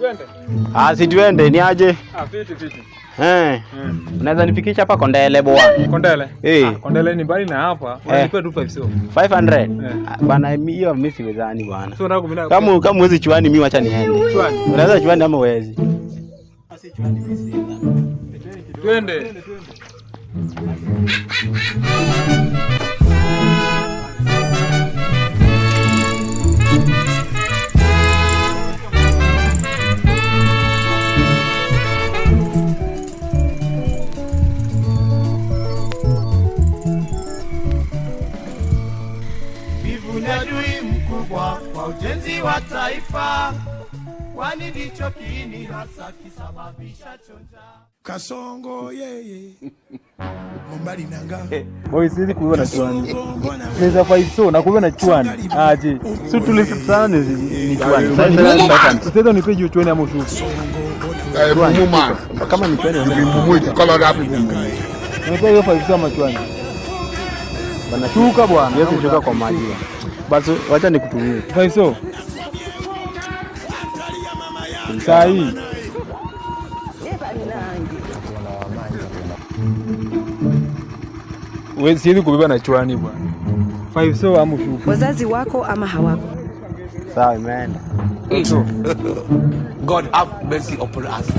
Twende. Si twende ni aje? Fiti. Unaweza nifikisha hapa Kondele bwana? Kondele? Kondele ni mbali na hapa. Unanipa tu 500. Bwana hiyo mimi siwezani bwana. So nataka kumina. Kama mwezi chuani mimi acha niende. Chuani. Unaweza chuani ama wezi? Twende. Adui mkubwa kwa ujenzi wa taifa, kwani ndicho kiini hasa kisababisha chonja. Kasongo yeye Mbali nanga boy sisi kuiwa na chwani neza 5 so na kuiwa na chwani aje si tulisana ni chwani sasa nipe hiyo chwani ama ushuku muma kama ni chwani mumuita kala ngapi nipe hiyo 5 so ama chwani bana shuka bwana yeye shuka kwa maji basi wacha nikutumie 5 so sai wewe siwezi kubeba na chwani bwana 5 so ama ushuku wazazi wako ama hawako sawa imeenda God have mercy upon us.